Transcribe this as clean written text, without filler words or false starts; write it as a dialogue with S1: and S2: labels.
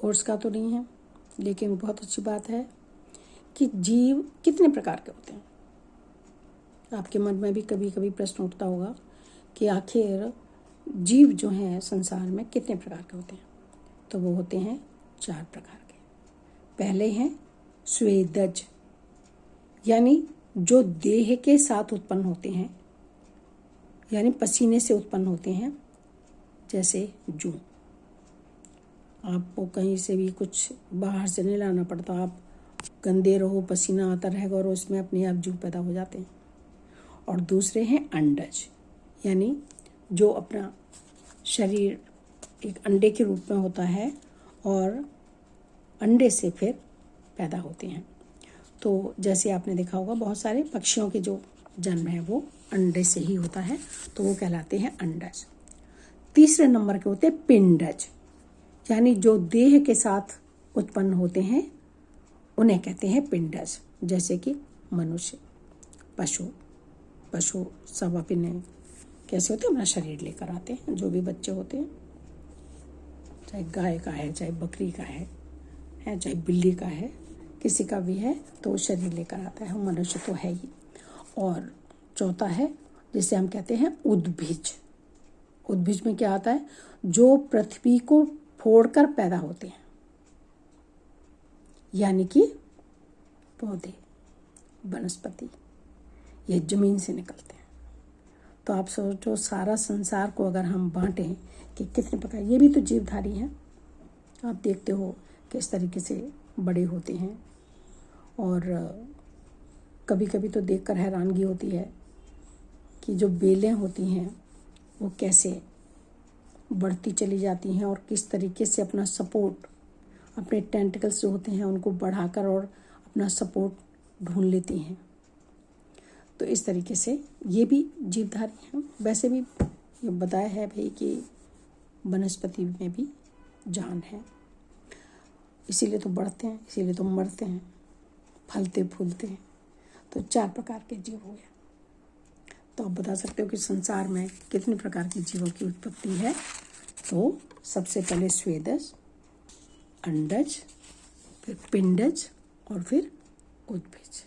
S1: Course का तो नहीं है, लेकिन बहुत अच्छी बात है कि जीव कितने प्रकार के होते हैं। आपके मन में भी कभी कभी प्रश्न उठता होगा कि आखिर जीव जो हैं संसार में कितने प्रकार के होते हैं। तो वो होते हैं 4 प्रकार के। पहले हैं स्वेदज, यानी जो देह के साथ उत्पन्न होते हैं, यानी पसीने से उत्पन्न होते हैं, जैसे जूं। आपको कहीं से भी कुछ बाहर से नहीं लाना पड़ता, आप गंदे रहो, पसीना आता रहेगा और उसमें अपने आप जूं पैदा हो जाते हैं। और दूसरे हैं अंडज, यानी जो अपना शरीर एक अंडे के रूप में होता है और अंडे से फिर पैदा होते हैं। तो जैसे आपने देखा होगा बहुत सारे पक्षियों के जो जन्म है वो अंडे से ही होता है, तो वो कहलाते हैं अंडज। तीसरे नंबर के होते हैं पिंडज, यानी जो देह के साथ उत्पन्न होते हैं उन्हें कहते हैं पिंडज। जैसे कि मनुष्य, पशु सब अपने कैसे होते हैं, अपना शरीर लेकर आते हैं। जो भी बच्चे होते हैं, चाहे गाय का है, चाहे बकरी का है, चाहे बिल्ली का है, किसी का भी है, तो शरीर लेकर आता है। मनुष्य तो है ही। और चौथा है जिसे हम कहते हैं उद्भिज। उद्भिज में क्या आता है, जो पृथ्वी को फोड़कर पैदा होते हैं, यानी कि पौधे, वनस्पति, ये जमीन से निकलते हैं। तो आप सोचो सारा संसार को अगर हम बांटें कि कितने प्रकार, ये भी तो जीवधारी हैं। आप देखते हो किस तरीके से बड़े होते हैं, और कभी कभी तो देखकर हैरानगी होती है कि जो बेलें होती हैं वो कैसे बढ़ती चली जाती हैं और किस तरीके से अपना सपोर्ट, अपने टेंटिकल्स जो होते हैं उनको बढ़ाकर और अपना सपोर्ट ढूंढ लेती हैं। तो इस तरीके से ये भी जीवधारी हैं। वैसे भी ये बताया है भाई कि वनस्पति में भी जान है, इसीलिए तो बढ़ते हैं, इसीलिए तो मरते हैं, फलते फूलते हैं। तो 4 प्रकार के जीव हो गए। तो आप बता सकते हो कि संसार में कितने प्रकार के जीवों की उत्पत्ति है। तो सबसे पहले स्वेदज, अंडज, फिर पिंडज और फिर उद्भिज।